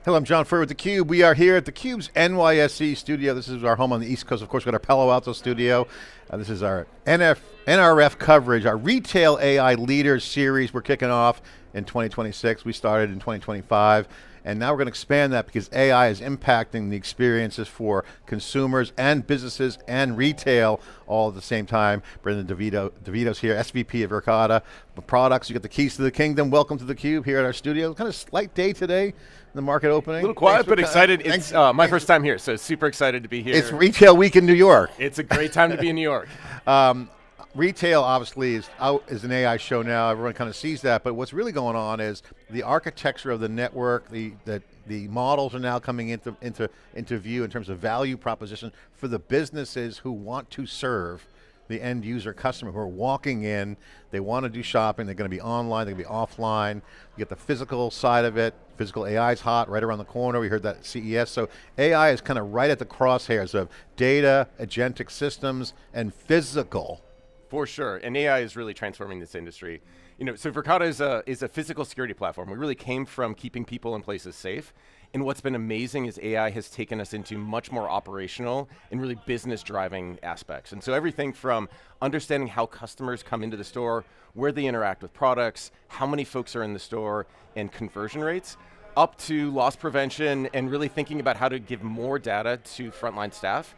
Hello, I'm John Furrier with theCUBE. We are here at theCUBE's NYSE studio. This is our home on the East Coast. Of course, we've got our Palo Alto studio. This is our NRF coverage, our Retail AI Leaders series we're kicking off in 2026. We started in 2025. And now we're going to expand that because AI is impacting the experiences for consumers and businesses and retail all at the same time. Brendan Davito's here, SVP of Verkada. The products, you got the keys to the kingdom. Welcome to theCUBE here at our studio. Kind of slight day today, the market opening. A little quiet, but excited. It's my first time here, so super excited to be here. It's Retail Week in New York. It's a great time to be in New York. Retail obviously is an AI show now. Everyone kind of sees that, but what's really going on is the architecture of the network, the models are now coming into view in terms of value proposition for the businesses who want to serve the end user customer who are walking in, they want to do shopping, they're going to be online, they're going to be offline. You get the physical side of it. Physical AI is hot, right around the corner. We heard that at CES. So AI is kind of right at the crosshairs of data, agentic systems, and physical. For sure, and AI is really transforming this industry. You know, so Verkada is a physical security platform. We really came from keeping people and places safe. And what's been amazing is AI has taken us into much more operational and really business driving aspects. And so everything from understanding how customers come into the store, where they interact with products, how many folks are in the store, and conversion rates, up to loss prevention and really thinking about how to give more data to frontline staff.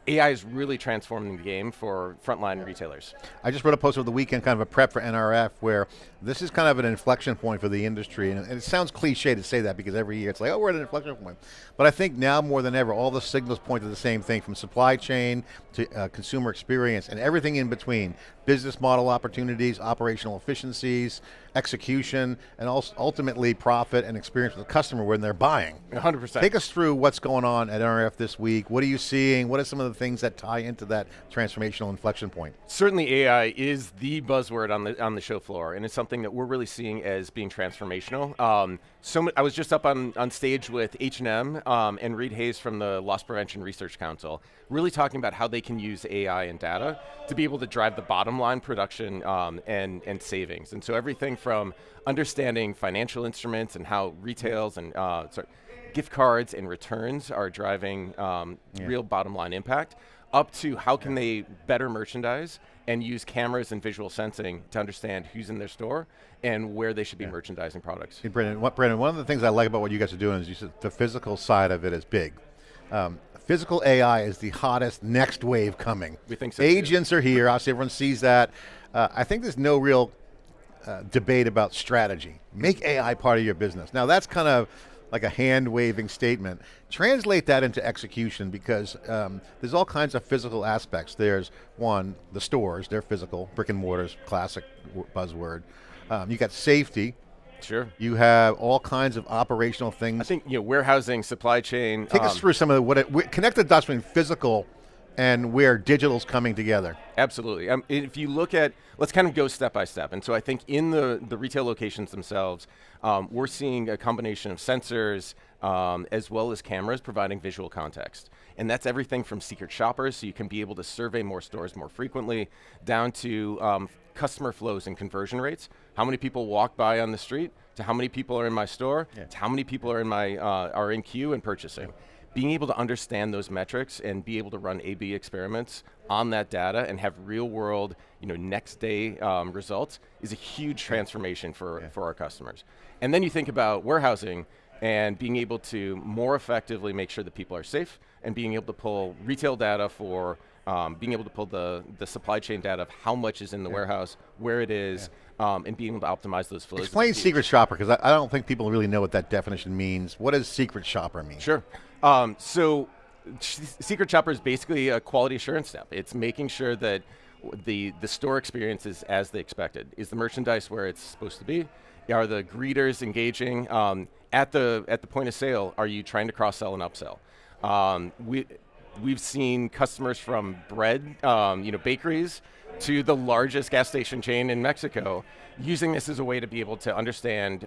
AI is really transforming the game for frontline retailers. I just wrote a post over the weekend, kind of a prep for NRF, where this is kind of an inflection point for the industry. And it sounds cliche to say that because every year it's like, oh, we're at an inflection point. But I think now more than ever, all the signals point to the same thing, from supply chain to consumer experience and everything in between. Business model opportunities, operational efficiencies, execution, and also ultimately profit and experience with the customer when they're buying. 100%. Take us through what's going on at NRF this week. What are you seeing? What are some of the things that tie into that transformational inflection point? Certainly AI is the buzzword on the show floor, and it's something that we're really seeing as being transformational. I was just up on stage with H&M and Reed Hayes from the Loss Prevention Research Council, really talking about how they can use AI and data to be able to drive the bottom line production and savings. And so everything from understanding financial instruments and how retails and gift cards and returns are driving real bottom line impact, up to how can they better merchandise and use cameras and visual sensing to understand who's in their store and where they should be merchandising products. Hey, Brendan, one of the things I like about what you guys are doing is you said the physical side of it is big. Physical AI is the hottest next wave coming. We think so. Agents are here, obviously everyone sees that. I think there's no real debate about strategy. Make AI part of your business. Now that's kind of like a hand-waving statement. Translate that into execution, because there's all kinds of physical aspects. There's one, the stores, they're physical, brick and mortars, classic buzzword. You got safety. Sure. You have all kinds of operational things. I think warehousing, supply chain. Take us through some of connect the dots between physical and where digital's coming together. Absolutely. If you look at, let's kind of go step by step. And so I think in the retail locations themselves, we're seeing a combination of sensors as well as cameras providing visual context. And that's everything from secret shoppers, so you can be able to survey more stores more frequently, down to customer flows and conversion rates. How many people walk by on the street, to how many people are in my store, to how many people are in my are in queue and purchasing. Being able to understand those metrics and be able to run A/B experiments on that data and have real world, next day results is a huge transformation for our customers. And then you think about warehousing and being able to more effectively make sure that people are safe, and being able to pull retail data for being able to pull the supply chain data of how much is in the warehouse, where it is, and being able to optimize those flows. Explain secret shopper, because I don't think people really know what that definition means. What does secret shopper mean? Sure. So secret shopper is basically a quality assurance step. It's making sure that the store experience is as they expected. Is the merchandise where it's supposed to be? Are the greeters engaging? At the point of sale, are you trying to cross-sell and upsell? We've seen customers from bread, bakeries, to the largest gas station chain in Mexico, using this as a way to be able to understand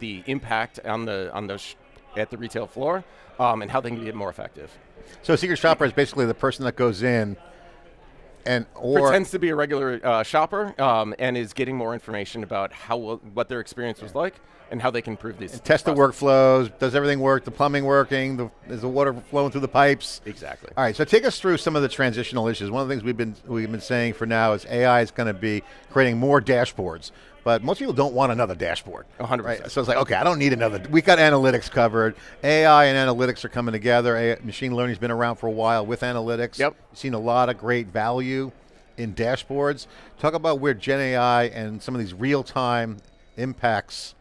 the impact at the retail floor and how they can get more effective. So a secret shopper is basically the person that goes in pretends to be a regular shopper and is getting more information about what their experience was like and how they can improve these. Test the workflows. Does everything work? The plumbing working? Is the water flowing through the pipes? Exactly. All right. So take us through some of the transitional issues. One of the things we've been saying for now is AI is going to be creating more dashboards. But most people don't want another dashboard. 100%. Right? So it's like, okay, I don't need another. We got analytics covered. AI and analytics are coming together. Machine learning's been around for a while with analytics. Yep. You've seen a lot of great value in dashboards. Talk about where Gen AI and some of these real-time impacts.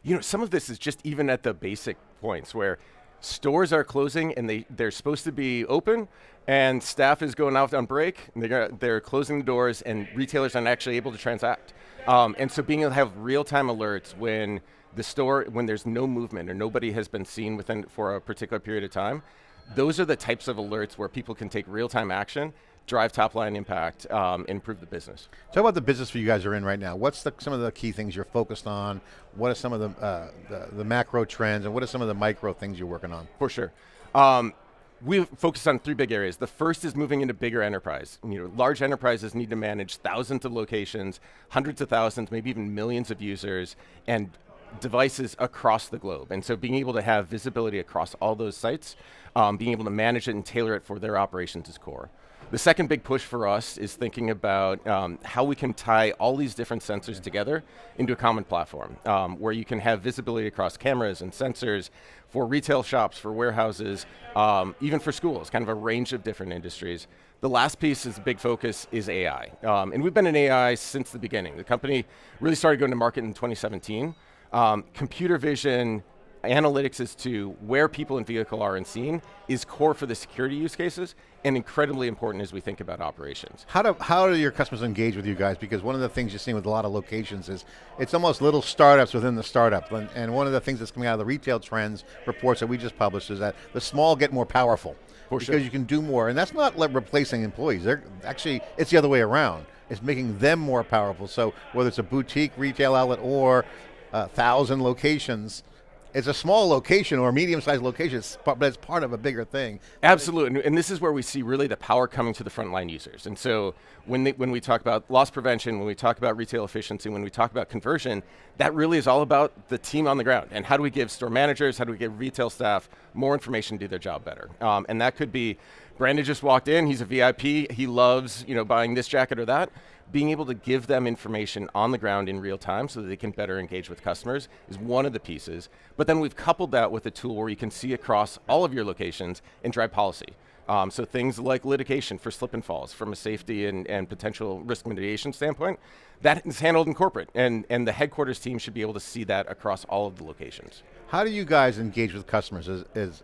You know, some of this is just even at the basic points where stores are closing and they're supposed to be open, and staff is going out on break, and they're closing the doors, and retailers aren't actually able to transact. And so being able to have real-time alerts when there's no movement or nobody has been seen for a particular period of time, those are the types of alerts where people can take real-time action, drive top-line impact, and improve the business. Talk about the business you guys are in right now. What's some of the key things you're focused on? What are some of the macro trends, and what are some of the micro things you're working on? For sure. We've focused on 3 big areas. The first is moving into bigger enterprise. You know, large enterprises need to manage thousands of locations, hundreds of thousands, maybe even millions of users, and devices across the globe. And so being able to have visibility across all those sites, being able to manage it and tailor it for their operations is core. The second big push for us is thinking about how we can tie all these different sensors together into a common platform where you can have visibility across cameras and sensors for retail shops, for warehouses, even for schools, kind of a range of different industries. The last piece is a big focus is AI. And we've been in AI since the beginning. The company really started going to market in 2017. Computer vision, analytics as to where people in vehicle are and seen is core for the security use cases and incredibly important as we think about operations. How do your customers engage with you guys? Because one of the things you're seeing with a lot of locations is it's almost little startups within the startup. And one of the things that's coming out of the retail trends reports that we just published is that the small get more powerful. Because you can do more. And that's not replacing employees. It's the other way around. It's making them more powerful. So whether it's a boutique retail outlet or 1,000 locations, it's a small location or a medium-sized location, but it's part of a bigger thing. Absolutely, and this is where we see really the power coming to the frontline users. And so when we talk about loss prevention, when we talk about retail efficiency, when we talk about conversion, that really is all about the team on the ground. And how do we give store managers, how do we give retail staff more information to do their job better? And that could be, Brandon just walked in, he's a VIP, he loves buying this jacket or that. Being able to give them information on the ground in real time so that they can better engage with customers is one of the pieces. But then we've coupled that with a tool where you can see across all of your locations and drive policy. So things like litigation for slip and falls from a safety and potential risk mitigation standpoint, that is handled in corporate, and the headquarters team should be able to see that across all of the locations. How do you guys engage with customers? If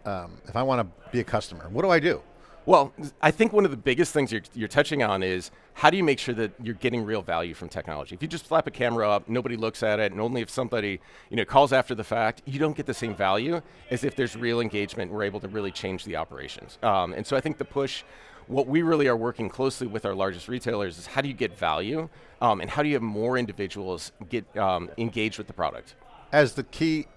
I want to be a customer, what do I do? Well, I think one of the biggest things you're touching on is how do you make sure that you're getting real value from technology? If you just slap a camera up, nobody looks at it, and only if somebody calls after the fact, you don't get the same value as if there's real engagement and we're able to really change the operations. And so I think the push, what we really are working closely with our largest retailers is how do you get value and how do you have more individuals get engaged with the product? As the key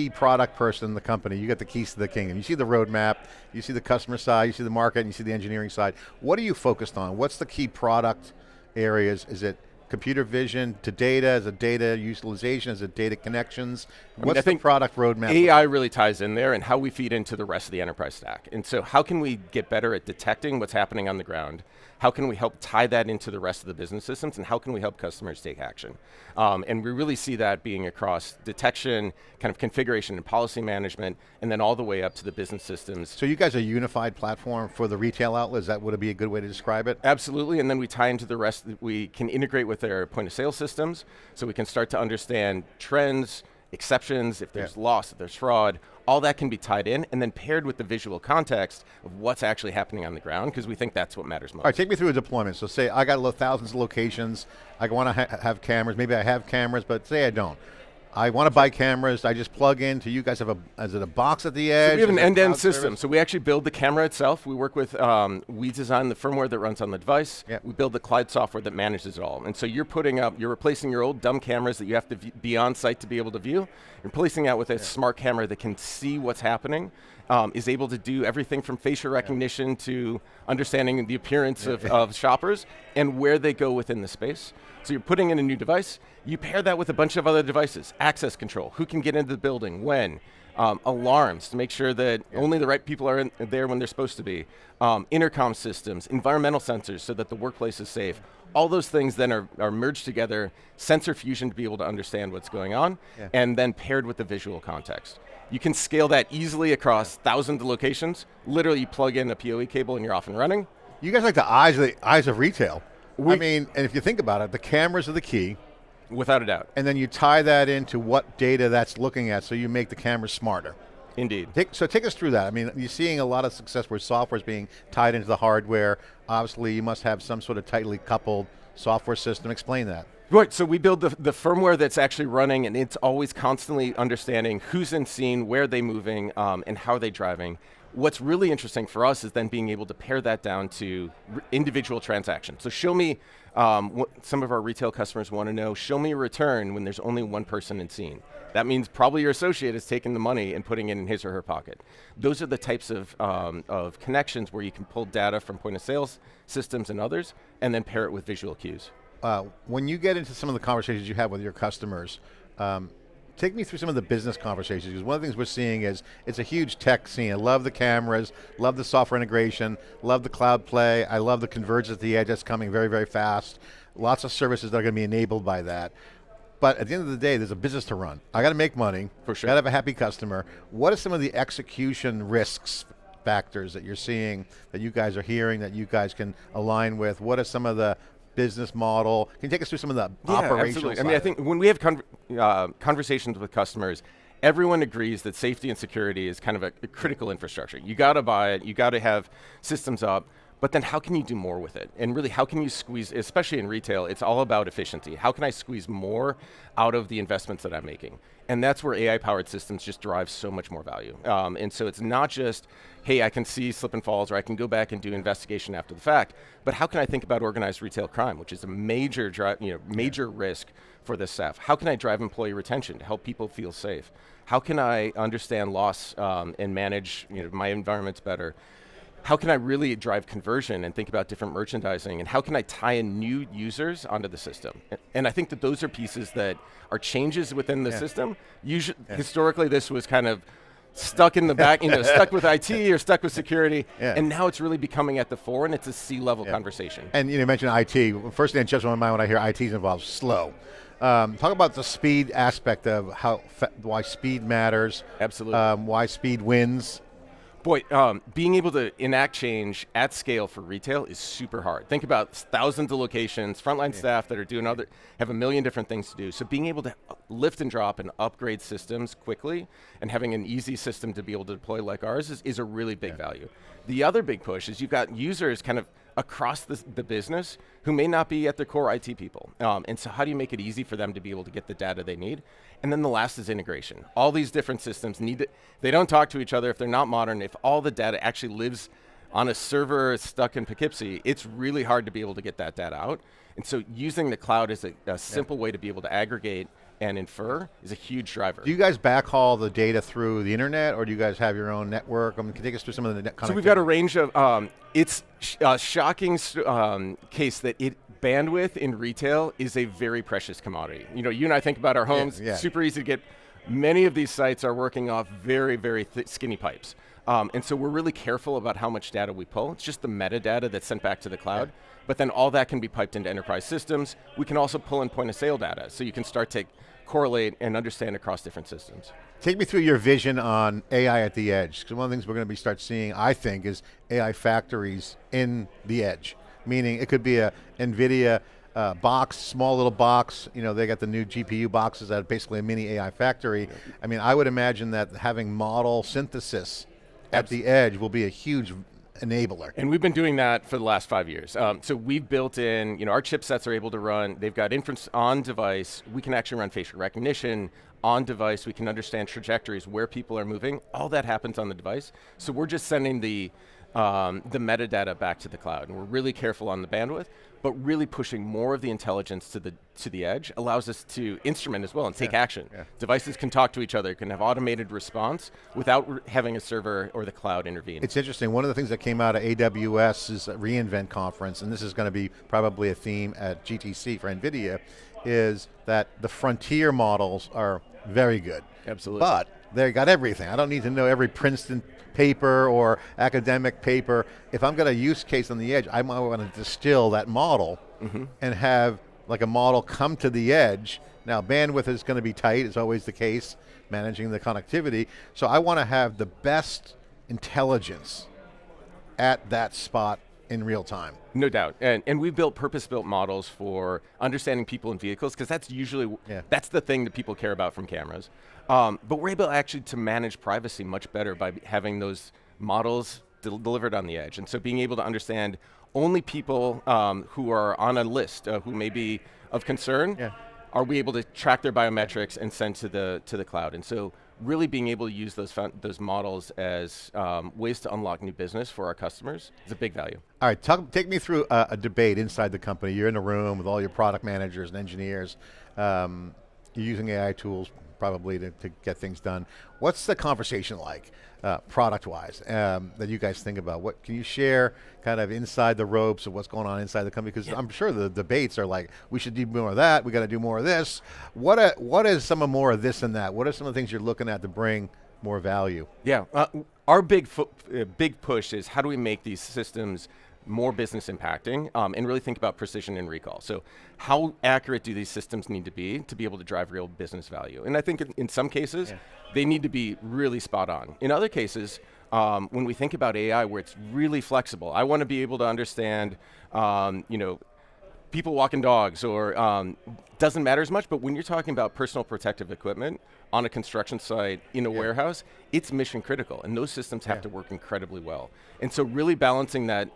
product person in the company, you got the keys to the kingdom. You see the roadmap, you see the customer side, you see the market, and you see the engineering side. What are you focused on? What's the key product areas? Is it computer vision to data? Is it data utilization? Is it data connections? What's the product roadmap? AI really ties in there and how we feed into the rest of the enterprise stack. And so how can we get better at detecting what's happening on the ground? How can we help tie that into the rest of the business systems, and how can we help customers take action? And we really see that being across detection, kind of configuration and policy management, and then all the way up to the business systems. So you guys are a unified platform for the retail outlets. Would it be a good way to describe it? Absolutely, and then we tie into the rest. We can integrate with their point of sale systems, so we can start to understand trends, exceptions, if there's loss, if there's fraud, all that can be tied in and then paired with the visual context of what's actually happening on the ground, because we think that's what matters most. All right, take me through a deployment. So say I got thousands of locations, I want to have cameras, maybe I have cameras, but say I don't. I want to buy cameras, I just plug into, you guys have is it a box at the edge? So we have an end-to-end system. So we actually build the camera itself. We work with, we design the firmware that runs on the device. Yep. We build the cloud software that manages it all. And so you're replacing your old dumb cameras that you have to be on site to be able to view. You're replacing that with a smart camera that can see what's happening is able to do everything from facial recognition to understanding the appearance of shoppers and where they go within the space. So you're putting in a new device, you pair that with a bunch of other devices, access control, who can get into the building, when, alarms to make sure that only the right people are there when they're supposed to be, intercom systems, environmental sensors so that the workplace is safe. All those things then are merged together, sensor fusion to be able to understand what's going on, and then paired with the visual context. You can scale that easily across thousands of locations. Literally, you plug in a PoE cable and you're off and running. You guys are like the eyes of retail. I mean, and if you think about it, the cameras are the key. Without a doubt. And then you tie that into what data that's looking at, so you make the camera smarter. Indeed. So take us through that. I mean, you're seeing a lot of success where software is being tied into the hardware. Obviously, you must have some sort of tightly coupled software system. Explain that. Right, so we build the firmware that's actually running, and it's always constantly understanding who's in scene, where they're moving, and how they're driving. What's really interesting for us is then being able to pare that down to individual transactions. So show me, what some of our retail customers want to know, show me a return when there's only one person in scene. That means probably your associate is taking the money and putting it in his or her pocket. Those are the types of connections where you can pull data from point of sales systems and others, and then pair it with visual cues. When you get into some of the conversations you have with your customers, take me through some of the business conversations, because one of the things we're seeing is it's a huge tech scene. I love the cameras, love the software integration, love the cloud play, I love the convergence at the edge that's coming very, very fast. Lots of services that are going to be enabled by that. But at the end of the day, there's a business to run. I got to make money. For sure. Got to have a happy customer. What are some of the execution risks, factors that you're seeing, that you guys are hearing, that you guys can align with? What are some of the business model? Can you take us through some of the operational absolutely. side? I mean, I think when we have conversations with customers, everyone agrees that safety and security is kind of a critical infrastructure. You got to buy it, you got to have systems up, but then how can you do more with it? And really, how can you squeeze, especially in retail, it's all about efficiency. How can I squeeze more out of the investments that I'm making? And that's where AI-powered systems just drive so much more value. And so it's not just, hey, I can see slip and falls, or I can go back and do investigation after the fact, but how can I think about organized retail crime, which is a major risk for this staff? How can I drive employee retention to help people feel safe? How can I understand loss and manage my environments better? How can I really drive conversion and think about different merchandising, and how can I tie in new users onto the system? And I think that those are pieces that are changes within the system. Historically, this was kind of stuck in the back, stuck with IT or stuck with security, and now it's really becoming at the fore, and it's a C-level conversation. And you mentioned IT. First thing that jumps on my mind when I hear IT is involved, slow. Talk about the speed aspect of why speed matters. Absolutely. Why speed wins. Boy, being able to enact change at scale for retail is super hard. Think about thousands of locations, frontline staff that are have a million different things to do. So being able to lift and drop and upgrade systems quickly, and having an easy system to be able to deploy like ours is a really big value. The other big push is you've got users kind of across the business who may not be at their core IT people. And so how do you make it easy for them to be able to get the data they need? And then the last is integration. All these different systems they don't talk to each other if they're not modern. If all the data actually lives on a server stuck in Poughkeepsie, it's really hard to be able to get that data out. And so using the cloud is a simple way to be able to aggregate and infer is a huge driver. Do you guys backhaul the data through the internet, or do you guys have your own network? I mean, can you take us through some of the connectivity? So we've got a range of, it's a shocking case that bandwidth in retail is a very precious commodity. You and I think about our homes, super easy to get. Many of these sites are working off very, very skinny pipes. And so we're really careful about how much data we pull. It's just the metadata that's sent back to the cloud. But then all that can be piped into enterprise systems. We can also pull in point of sale data, so you can start to correlate and understand across different systems. Take me through your vision on AI at the edge, because one of the things we're going to start seeing, I think, is AI factories in the edge. Meaning it could be a NVIDIA box, small little box, they got the new GPU boxes that are basically a mini AI factory. I mean, I would imagine that having model synthesis at the edge will be a huge enabler. And we've been doing that for the last 5 years. So we've built in, our chipsets are able to run, they've got inference on device, we can actually run facial recognition on device, we can understand trajectories, where people are moving, all that happens on the device. So we're just sending the the metadata back to the cloud. And we're really careful on the bandwidth, but really pushing more of the intelligence to the edge allows us to instrument as well and take action. Devices can talk to each other, can have automated response without having a server or the cloud intervene. It's interesting, one of the things that came out of AWS's reInvent conference, and this is going to be probably a theme at GTC for NVIDIA, is that the frontier models are very good. Absolutely. But they got everything. I don't need to know every Princeton paper or academic paper. If I'm got a use case on the edge, I might want to distill that model and have like a model come to the edge. Now bandwidth is going to be tight, it's always the case, managing the connectivity. So I want to have the best intelligence at that spot in real time. No doubt, and we've built purpose-built models for understanding people in vehicles, because that's usually, that's the thing that people care about from cameras. But we're able actually to manage privacy much better by having those models delivered on the edge. And so being able to understand only people who are on a list who may be of concern, are we able to track their biometrics and send to the cloud. And so really being able to use those models as ways to unlock new business for our customers is a big value. All right, take me through a debate inside the company. You're in a room with all your product managers and engineers. You're using AI tools probably to get things done. What's the conversation like, product-wise, that you guys think about? What can you share kind of inside the ropes of what's going on inside the company? Because I'm sure the debates are like, we should do more of that, we got to do more of this. What is some of more of this and that? What are some of the things you're looking at to bring more value? Yeah, our big push is how do we make these systems more business impacting, and really think about precision and recall. So how accurate do these systems need to be able to drive real business value? And I think in some cases, they need to be really spot on. In other cases, when we think about AI where it's really flexible, I want to be able to understand, people walking dogs, or doesn't matter as much, but when you're talking about personal protective equipment on a construction site, in a warehouse, it's mission critical, and those systems have to work incredibly well. And so really balancing that,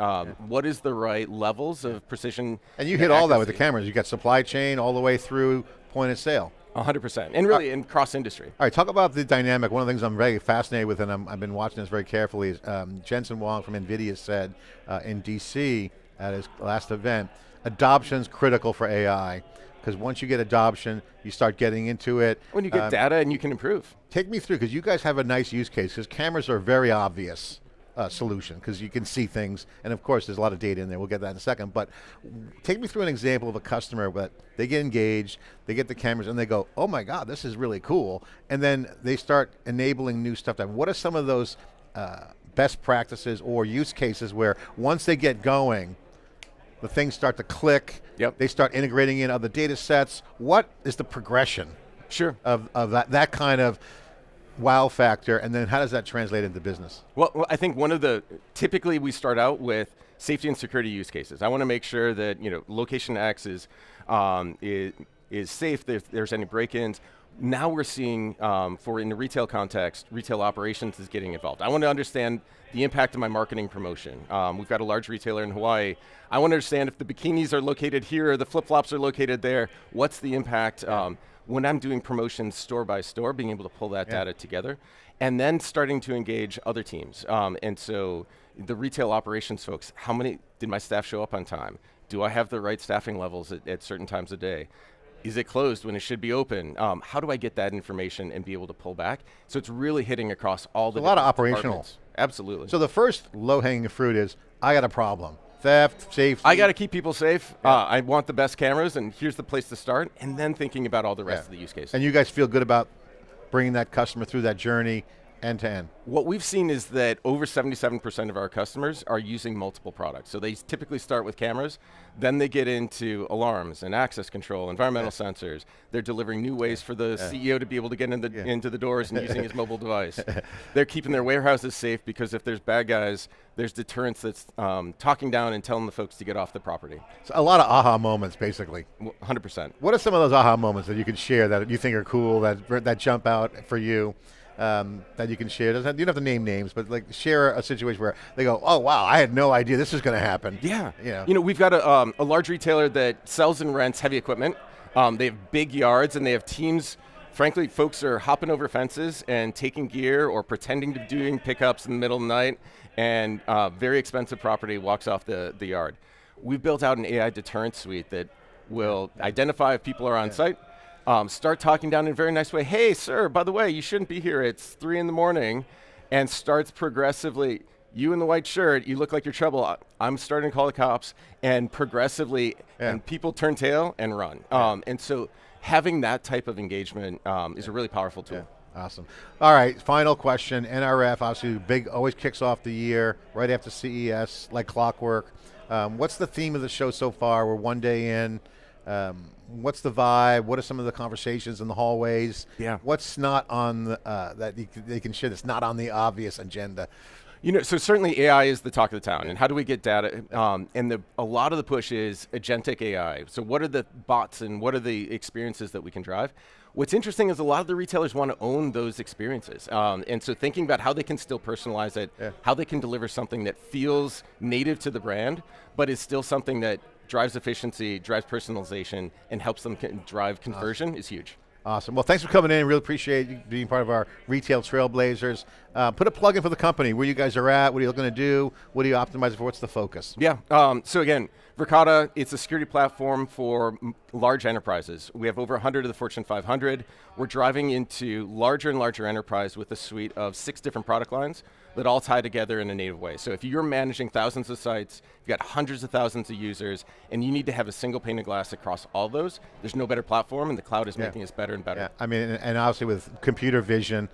what is the right levels of precision and you hit all that with the cameras. You got supply chain all the way through point of sale. 100%, and really in cross-industry. All right, talk about the dynamic. One of the things I'm very fascinated with, and I've been watching this very carefully, is Jensen Huang from NVIDIA said in DC at his last event, adoption's critical for AI, because once you get adoption, you start getting into it. When you get data and you can improve. Take me through, because you guys have a nice use case, because cameras are a very obvious solution, because you can see things, and of course there's a lot of data in there, we'll get that in a second, but take me through an example of a customer that they get engaged, they get the cameras, and they go, oh my God, this is really cool, and then they start enabling new stuff. What are some of those best practices or use cases where once they get going, the things start to click, they start integrating in other data sets? What is the progression of that kind of wow factor, and then how does that translate into business? Well, I think typically we start out with safety and security use cases. I want to make sure that location X is safe, if there's any break-ins. Now we're seeing, in the retail context, retail operations is getting involved. I want to understand the impact of my marketing promotion. We've got a large retailer in Hawaii. I want to understand if the bikinis are located here, the flip-flops are located there, what's the impact? When I'm doing promotions store by store, being able to pull that data together, and then starting to engage other teams. And so the retail operations folks, how many, did my staff show up on time? Do I have the right staffing levels at certain times of day? Is it closed when it should be open? How do I get that information and be able to pull back? So it's really hitting across all the different departments. A lot of operational. Absolutely. So the first low-hanging fruit is, I got a problem. Theft, safety. I got to keep people safe. I want the best cameras, and here's the place to start, and then thinking about all the rest of the use cases. And you guys feel good about bringing that customer through that journey end to end? What we've seen is that over 77% of our customers are using multiple products. So they typically start with cameras, then they get into alarms and access control, environmental sensors. They're delivering new ways for the CEO to be able to get into the doors and using his mobile device. They're keeping their warehouses safe, because if there's bad guys, there's deterrence that's talking down and telling the folks to get off the property. So a lot of aha moments, basically. 100%. What are some of those aha moments that you can share that you think are cool, that jump out for you? That you can share. You don't have to name names, but like share a situation where they go, oh wow, I had no idea this was going to happen. Yeah. We've got a large retailer that sells and rents heavy equipment. They have big yards, and they have teams frankly, folks are hopping over fences and taking gear or pretending to be doing pickups in the middle of the night, and very expensive property walks off the yard. We've built out an AI deterrence suite that will identify if people are on site, start talking down in a very nice way. Hey, sir, by the way, you shouldn't be here. It's 3 in the morning, and starts progressively. You in the white shirt, you look like you're trouble. I'm starting to call the cops, and progressively, and people turn tail and run. And so having that type of engagement is a really powerful tool. Yeah. Awesome. All right, final question. NRF, obviously big, always kicks off the year right after CES, like clockwork. What's the theme of the show so far? We're one day in. What's the vibe? What are some of the conversations in the hallways? Yeah. What's not on the, that they can share that's not on the obvious agenda? You know, so certainly AI is the talk of the town, and how do we get data? And a lot of the push is agentic AI. So what are the bots and what are the experiences that we can drive? What's interesting is a lot of the retailers want to own those experiences. And so thinking about how they can still personalize it, how they can deliver something that feels native to the brand, but is still something that drives efficiency, drives personalization, and helps them drive conversion is huge. Awesome. Well, thanks for coming in. Really appreciate you being part of our retail Trailblazers. Put a plug in for the company, where you guys are at, what are you looking to do, what are you optimizing for, what's the focus? Yeah, so again, Verkada, it's a security platform for large enterprises. We have over 100 of the Fortune 500. We're driving into larger and larger enterprise with a suite of 6 different product lines that all tie together in a native way. So if you're managing thousands of sites, you've got hundreds of thousands of users, and you need to have a single pane of glass across all those, there's no better platform, and the cloud is making us better and better. Yeah. I mean, and obviously with computer vision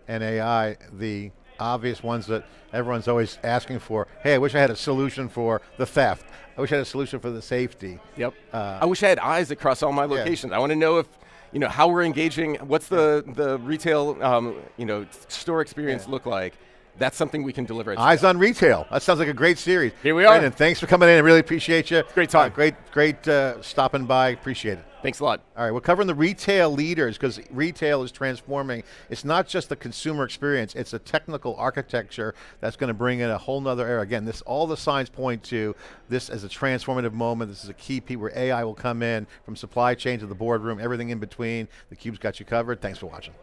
and AI, the obvious ones that everyone's always asking for, hey, I wish I had a solution for the theft. I wish I had a solution for the safety. Yep. I wish I had eyes across all my locations. I want to know if, how we're engaging, what's the retail, store experience look like. That's something we can deliver. Eyes on Retail. That sounds like a great series. Here we are. Brandon, thanks for coming in. I really appreciate you. Great time. Great stopping by. Appreciate it. Thanks a lot. All right, we're covering the retail leaders because retail is transforming. It's not just the consumer experience, it's a technical architecture that's going to bring in a whole nother era. Again, all the signs point to this as a transformative moment. This is a key piece where AI will come in from supply chain to the boardroom, everything in between. theCUBE's got you covered. Thanks for watching.